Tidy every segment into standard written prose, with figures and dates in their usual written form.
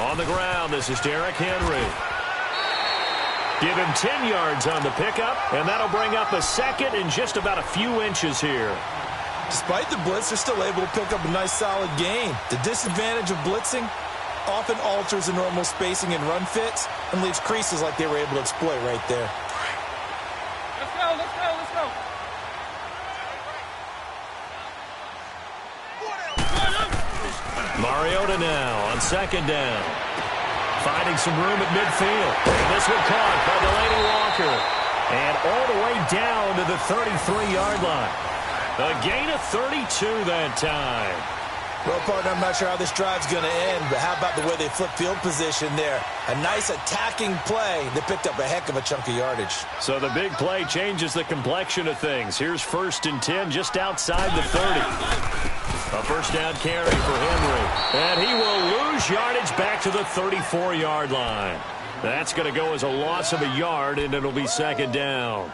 On the ground, this is Derrick Henry. Give him 10 yards on the pickup, and that'll bring up a second in just about a few inches here. Despite the blitz, they're still able to pick up a nice solid gain. The disadvantage of blitzing often alters the normal spacing and run fits and leaves creases like they were able to exploit right there. Let's go, let's go, let's go. Mariota now on second down. Finding some room at midfield. And this one caught by Delaney Walker. And all the way down to the 33-yard line. A gain of 32 that time. Well, partner, I'm not sure how this drive's going to end, but how about the way they flip field position there? A nice attacking play that picked up a heck of a chunk of yardage. So the big play changes the complexion of things. Here's 1st and 10 just outside the 30. A first down carry for Henry. And he will lose yardage back to the 34-yard line. That's going to go as a loss of a yard, and it'll be second down.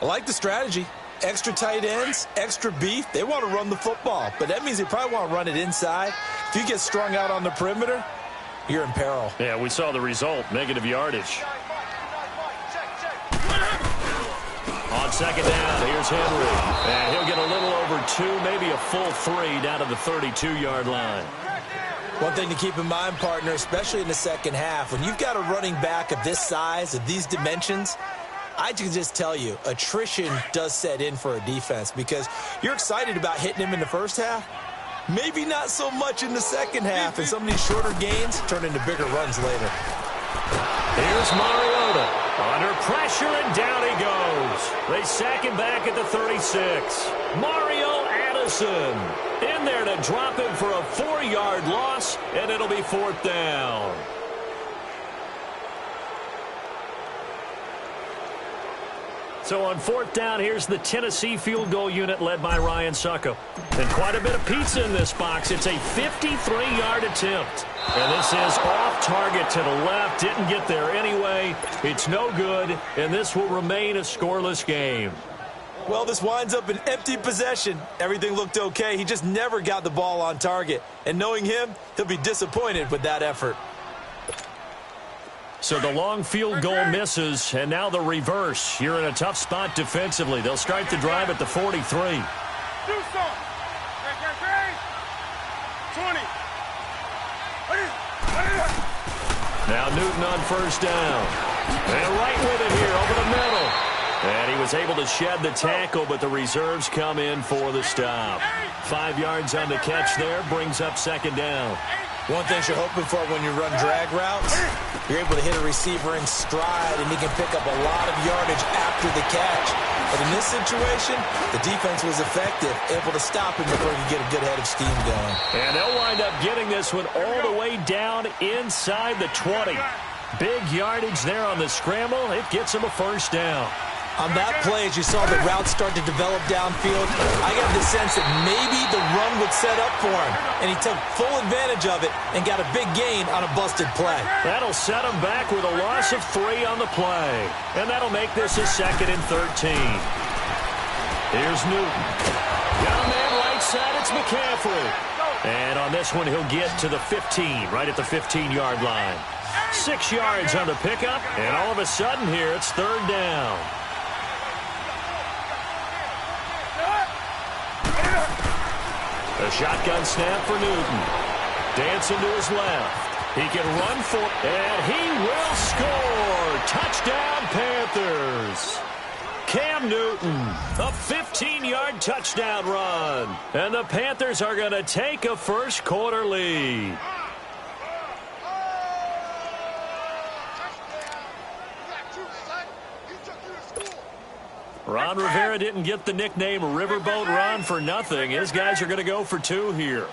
I like the strategy. Extra tight ends, extra beef. They want to run the football, but that means they probably want to run it inside. If you get strung out on the perimeter, you're in peril. Yeah, we saw the result, negative yardage. On second down, here's Henry. And he'll get a little over 2, maybe a full 3 down to the 32-yard line. One thing to keep in mind, partner, especially in the second half, when you've got a running back of this size, of these dimensions, I can just tell you, attrition does set in for a defense because you're excited about hitting him in the first half. Maybe not so much in the second half, and some of these shorter gains turn into bigger runs later. Here's Mariota. Under pressure, and down he goes. They sack him back at the 36. Mario Addison in there to drop him for a 4-yard loss, and it'll be 4th down. So on 4th down, here's the Tennessee field goal unit led by Ryan Succo. And quite a bit of pizza in this box. It's a 53-yard attempt. And this is off target to the left. Didn't get there anyway. It's no good, and this will remain a scoreless game. Well, this winds up an empty possession. Everything looked okay. He just never got the ball on target. And knowing him, he'll be disappointed with that effort. So the long field goal misses, and now the reverse. You're in a tough spot defensively. They'll start the drive at the 43. Do something. 20. Now Newton on first down. And right with it here over the middle. And he was able to shed the tackle, but the reserves come in for the stop. 5 yards on the catch there, brings up second down. One thing you're hoping for when you run drag routes, you're able to hit a receiver in stride, and he can pick up a lot of yardage after the catch. But in this situation, the defense was effective, able to stop him before he could get a good head of steam going. And they'll wind up getting this one all the way down inside the 20. Big yardage there on the scramble. It gets him a first down. On that play, as you saw the route start to develop downfield, I got the sense that maybe the run would set up for him, and he took full advantage of it and got a big gain on a busted play. That'll set him back with a loss of 3 on the play, and that'll make this a 2nd and 13. Here's Newton. Got a man right side, it's McCaffrey. And on this one, he'll get to the 15, right at the 15-yard line. 6 yards on the pickup, and all of a sudden here, it's 3rd down. A shotgun snap for Newton. Dancing to his left. He can run for it, and he will score. Touchdown, Panthers. Cam Newton, a 15-yard touchdown run. And the Panthers are going to take a first-quarter lead. Ron Rivera didn't get the nickname Riverboat Ron for nothing. His guys are going to go for 2 here.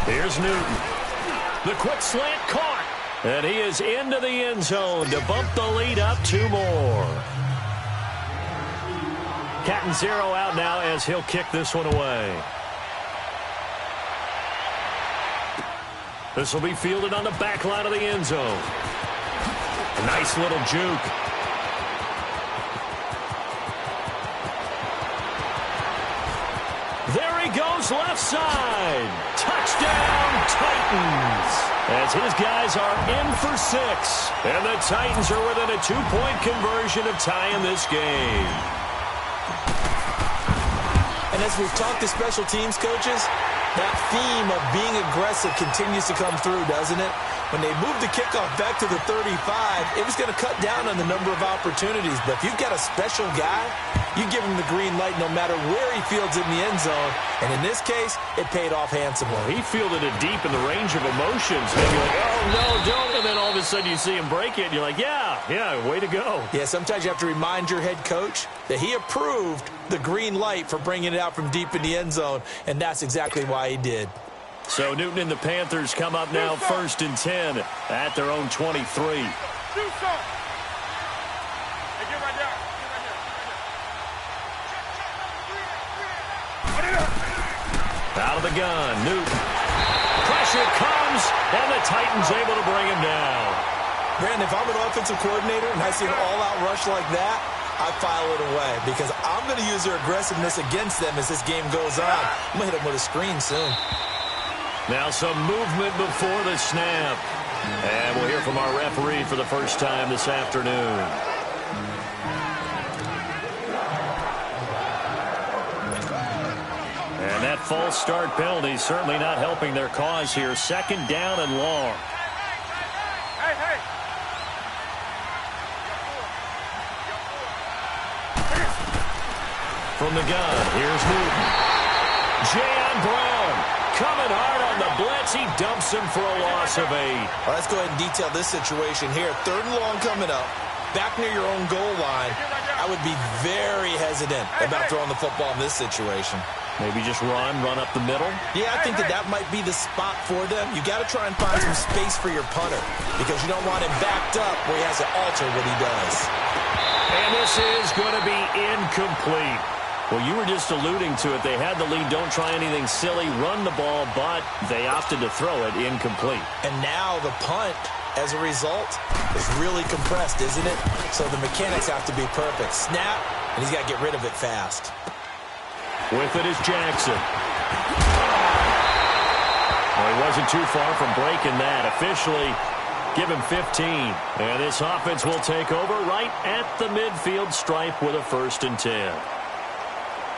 Here's Newton. The quick slant caught. And he is into the end zone to bump the lead up 2 more. Catanzaro out now as he'll kick this one away. This will be fielded on the back line of the end zone. Nice little juke. There he goes left side. Touchdown, Titans. As his guys are in for 6. And the Titans are within a 2-point conversion of tying this game. And as we've talked to special teams coaches, that theme of being aggressive continues to come through, doesn't it? When they moved the kickoff back to the 35, it was going to cut down on the number of opportunities. But if you've got a special guy, you give him the green light no matter where he fields in the end zone. And in this case, it paid off handsomely. He fielded it deep in the range of emotions. Maybe like, oh, no, don't. And then all of a sudden you see him break it, and you're like, yeah, way to go. Yeah, sometimes you have to remind your head coach that he approved the green light for bringing it out from deep in the end zone, and that's exactly why he did. So Newton and the Panthers come up now 1st and 10 at their own 23. Do something. Hey, get right there. Out of the gun, Newton. Pressure comes, and the Titans able to bring him down. Brandon, if I'm an offensive coordinator and I see an all-out rush like that, I file it away because I'm going to use their aggressiveness against them as this game goes on. I'm going to hit them with a screen soon. Now some movement before the snap. And we'll hear from our referee for the first time this afternoon. And that false start penalty certainly not helping their cause here. 2nd down and long. Hey. From the gun, here's Newton. Jayon Brown coming hard on the blitz. He dumps him for a loss of 8. Well, let's go ahead and detail this situation here. 3rd and long coming up. Back near your own goal line. I would be very hesitant about throwing the football in this situation. Maybe just run up the middle. Yeah, I think that might be the spot for them. You got to try and find some space for your punter because you don't want him backed up where he has to alter what he does. And this is going to be incomplete. Well, you were just alluding to it. They had the lead. Don't try anything silly. Run the ball, but they opted to throw it incomplete. And now the punt, as a result, is really compressed, isn't it? So the mechanics have to be perfect. Snap, and he's got to get rid of it fast. With it is Jackson. Well, he wasn't too far from breaking that. Officially, give him 15. And this offense will take over right at the midfield stripe with a 1st and 10.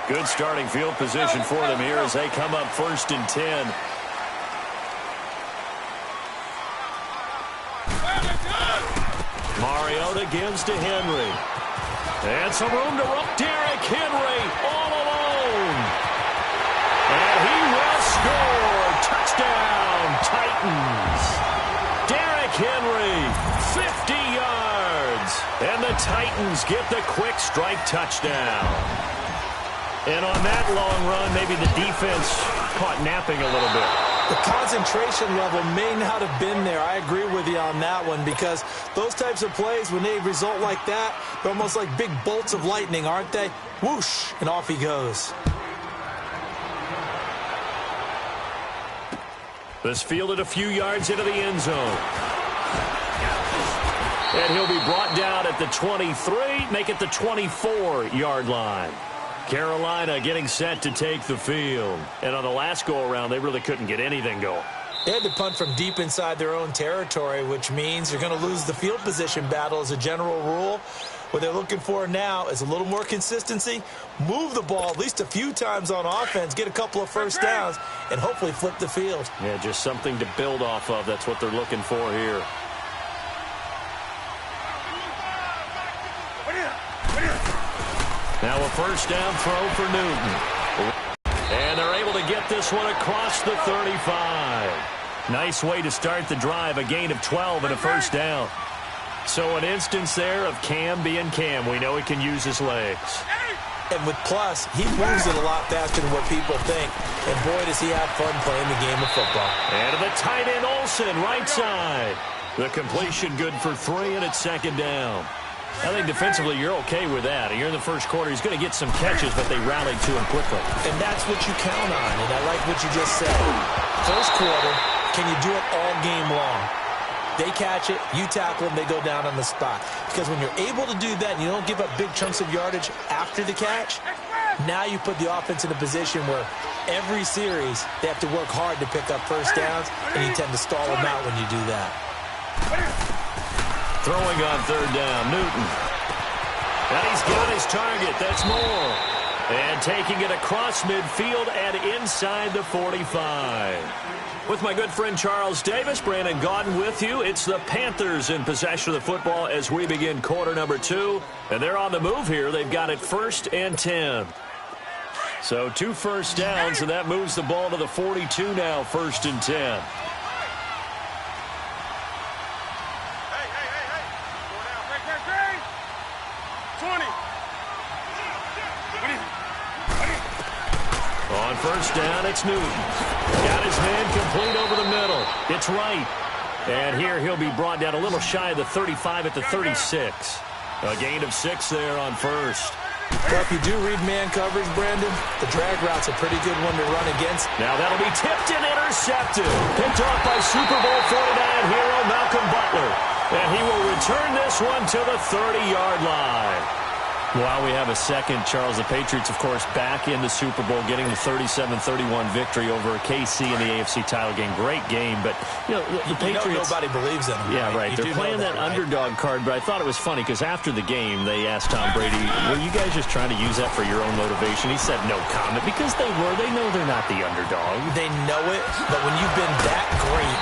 Good starting field position for them here as they come up 1st and 10. Mariota gives to Henry. And some room to run. Derrick Henry all alone. And he will score. Touchdown, Titans. Derrick Henry, 50 yards. And the Titans get the quick strike touchdown. And on that long run, maybe the defense caught napping a little bit. The concentration level may not have been there. I agree with you on that one because those types of plays, when they result like that, they're almost like big bolts of lightning, aren't they? Whoosh, and off he goes. This fielded a few yards into the end zone. And he'll be brought down at the 23, make it the 24-yard line. Carolina getting set to take the field. And on the last go-around, they really couldn't get anything going. They had to punt from deep inside their own territory, which means you're going to lose the field position battle as a general rule. What they're looking for now is a little more consistency, move the ball at least a few times on offense, get a couple of first downs, and hopefully flip the field. Yeah, just something to build off of. That's what they're looking for here. Now a first down throw for Newton. And they're able to get this one across the 35. Nice way to start the drive, a gain of 12 and a first down. So an instance there of Cam being Cam. We know he can use his legs. And with plus, he moves it a lot faster than what people think. And boy, does he have fun playing the game of football. And to the tight end, Olsen, right side. The completion good for 3, and it's 2nd down. I think defensively you're okay with that. You're in the first quarter. He's going to get some catches, but they rallied to him quickly. And that's what you count on, and I like what you just said. First quarter, can you do it all game long? They catch it, you tackle them, they go down on the spot. Because when you're able to do that and you don't give up big chunks of yardage after the catch, Now you put the offense in a position where every series they have to work hard to pick up first downs, and you tend to stall them out when you do that. Throwing on third down, Newton. And he's got his target. That's Moore. And taking it across midfield and inside the 45. With my good friend Charles Davis, Brandon Gaudin with you. It's the Panthers in possession of the football as we begin quarter number 2. And they're on the move here. They've got it 1st and 10. So 2 first downs, and that moves the ball to the 42 now, 1st and 10. On first down, it's Newton. Got his man complete over the middle. It's right. And here he'll be brought down a little shy of the 35 at the 36. A gain of 6 there on first. Well, if you do read man coverage, Brandon, the drag route's a pretty good one to run against. Now that'll be tipped and intercepted. Picked off by Super Bowl 49 hero Malcolm Butler. And he will return this one to the 30-yard line. While we have a second, Charles, the Patriots, of course, back in the Super Bowl, getting the 37-31 victory over KC in the AFC title game. Great game, but, you know, the Patriots... nobody believes in them. Yeah, right. They're playing that underdog card, but I thought it was funny because after the game, they asked Tom Brady, were you guys just trying to use that for your own motivation? He said no comment because they were. They know they're not the underdog. They know it, but when you've been that great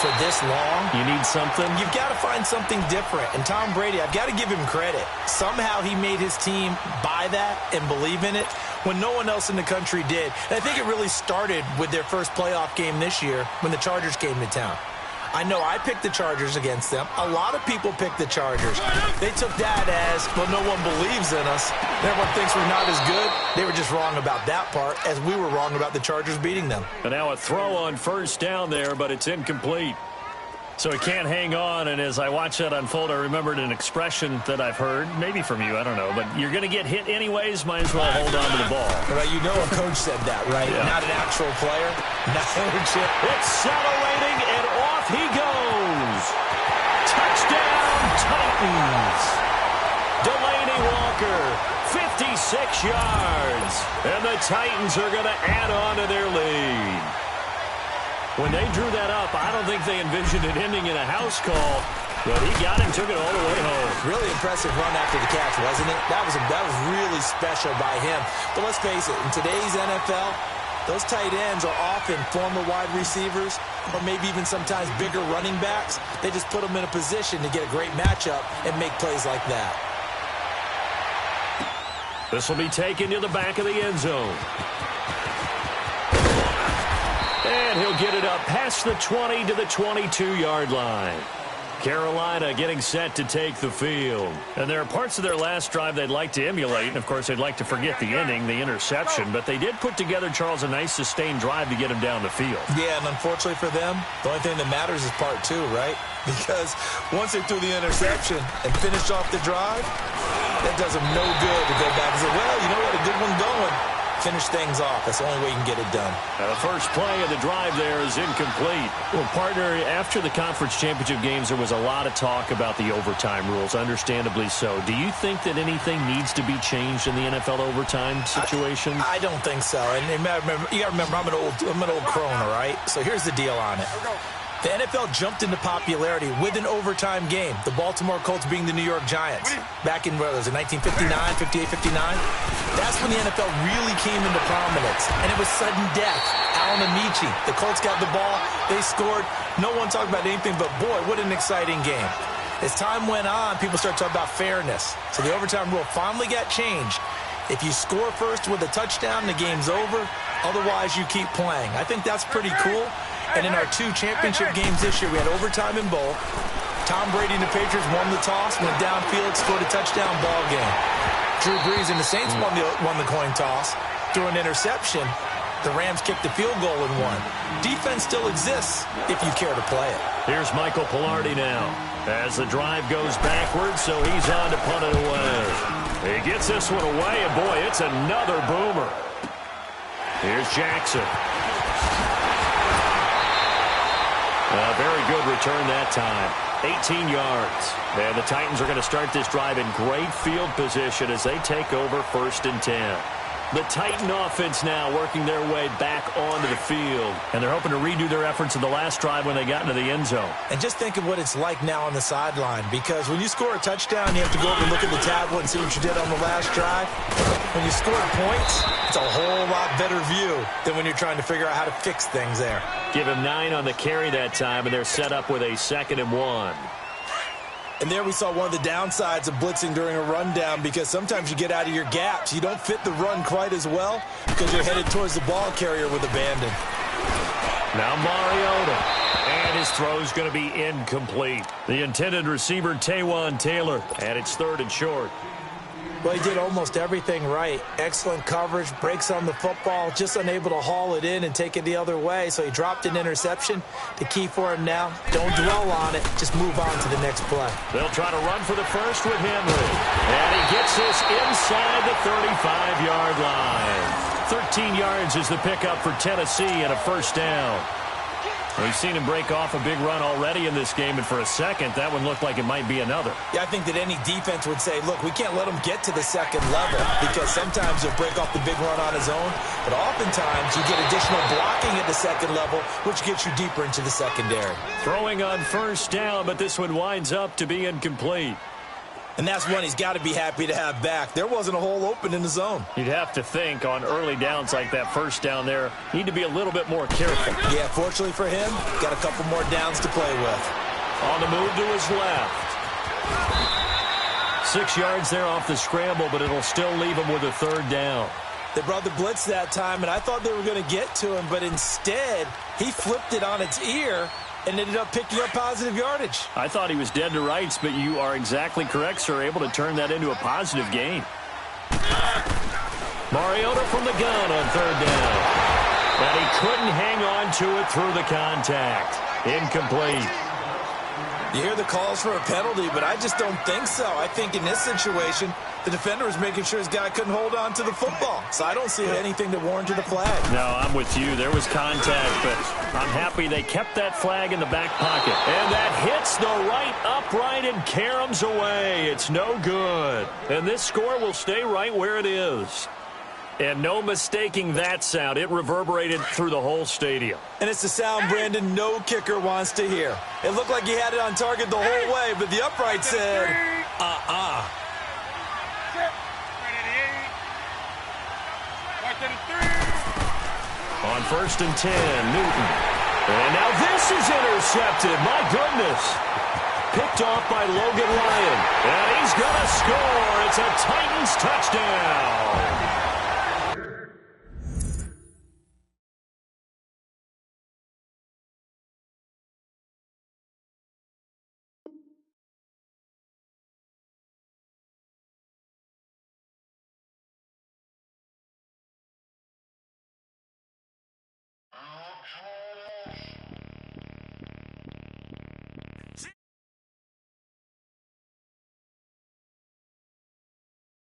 for this long, you need something. You've got to find something different. And Tom Brady, I've got to give him credit. Somehow he made his team buy that and believe in it when no one else in the country did. And I think it really started with their first playoff game this year when the Chargers came to town. I know I picked the Chargers against them. A lot of people picked the Chargers. They took that as, well, no one believes in us. Everyone thinks we're not as good. They were just wrong about that part, as we were wrong about the Chargers beating them. And now a throw on first down there, but it's incomplete. So he can't hang on, and as I watch that unfold, I remembered an expression that I've heard, maybe from you, I don't know, but you're going to get hit anyways, might as well hold on to the ball. Right, you know a coach said that, right? Yeah. Not an actual player. Not ownership. Accelerating, and off he goes. Touchdown, Titans. Delaney Walker, 56 yards, and the Titans are going to add on to their lead. When they drew that up, I don't think they envisioned it ending in a house call, but he got him, took it all the way home. Really impressive run after the catch, wasn't it? That was really special by him. But let's face it, in today's NFL, those tight ends are often former wide receivers or maybe even sometimes bigger running backs. They just put them in a position to get a great matchup and make plays like that. This will be taken to the back of the end zone. And he'll get it up past the 20 to the 22-yard line. Carolina getting set to take the field. And there are parts of their last drive they'd like to emulate. And, of course, they'd like to forget the inning, the interception. But they did put together, Charles, a nice sustained drive to get him down the field. Yeah, and unfortunately for them, the only thing that matters is part 2, right? Because once they threw the interception and finished off the drive, that does them no good to go back and say, well, you know what, a good one going. Finish things off. That's the only way you can get it done. The first play of the drive there is incomplete. Well, partner, after the conference championship games, there was a lot of talk about the overtime rules, understandably so. Do you think that anything needs to be changed in the NFL overtime situation? I don't think so. And you got to remember, I'm an old crone, all right? So here's the deal on it. The NFL jumped into popularity with an overtime game. The Baltimore Colts being the New York Giants. Back in, what was it, 1959, 58, 59? That's when the NFL really came into prominence. And it was sudden death. Alan Amici, the Colts got the ball. They scored. No one talked about anything but, boy, what an exciting game. As time went on, people started talking about fairness. So the overtime rule finally got changed. If you score first with a touchdown, the game's over. Otherwise, you keep playing. I think that's pretty cool. And in our 2 championship games this year, we had overtime in both. Tom Brady and the Patriots won the toss, went downfield, scored a touchdown, ball game. Drew Brees and the Saints won the coin toss, threw an interception. The Rams kicked the field goal and won. Defense still exists if you care to play it. Here's Michael Pilardi now as the drive goes backwards, so he's on to punt it away. He gets this one away, and boy, it's another boomer. Here's Jackson. A very good return that time. 18 yards. And the Titans are going to start this drive in great field position as they take over 1st and 10. The Titan offense now working their way back onto the field. And they're hoping to redo their efforts in the last drive when they got into the end zone. And just think of what it's like now on the sideline, because when you score a touchdown, you have to go over and look at the tablet and see what you did on the last drive. When you score points, it's a whole lot better view than when you're trying to figure out how to fix things there. Give him 9 on the carry that time, and they're set up with a 2nd and 1. And there we saw one of the downsides of blitzing during a rundown, because sometimes you get out of your gaps. You don't fit the run quite as well because you're headed towards the ball carrier with abandon. Now Mariota. And his throw's going to be incomplete. The intended receiver, Taywan Taylor. And it's 3rd and short. Well, he did almost everything right. Excellent coverage, breaks on the football, just unable to haul it in and take it the other way, so he dropped an interception. The key for him now, don't dwell on it, just move on to the next play. They'll try to run for the first with Henry. And he gets this inside the 35-yard line. 13 yards is the pickup for Tennessee and a 1st down. We've seen him break off a big run already in this game, and for a second, that one looked like it might be another. Yeah, I think that any defense would say, look, we can't let him get to the second level, because sometimes he'll break off the big run on his own, but oftentimes you get additional blocking at the second level, which gets you deeper into the secondary. Throwing on 1st down, but this one winds up to be incomplete. And that's one he's got to be happy to have back. There wasn't a hole open in the zone. You'd have to think on early downs like that 1st down there, need to be a little bit more careful. Yeah, fortunately for him, got a couple more downs to play with. On the move to his left. 6 yards there off the scramble, but it'll still leave him with a 3rd down. They brought the blitz that time, and I thought they were going to get to him, but instead, he flipped it on its ear and ended up picking up positive yardage. I thought he was dead to rights, but you are exactly correct, sir. Able to turn that into a positive gain. Mariota from the gun on 3rd down. And he couldn't hang on to it through the contact. Incomplete. You hear the calls for a penalty, but I just don't think so. I think in this situation, the defender was making sure his guy couldn't hold on to the football. So I don't see anything that warranted a flag. No, I'm with you. There was contact, but I'm happy they kept that flag in the back pocket. And that hits the right upright and caroms away. It's no good. And this score will stay right where it is. And no mistaking that sound. It reverberated through the whole stadium. And it's the sound Brandon no kicker wants to hear. It looked like he had it on target the whole way, but the upright said, On 1st and 10, Newton. And now this is intercepted. My goodness. Picked off by Logan Ryan. And he's going to score. It's a Titans touchdown.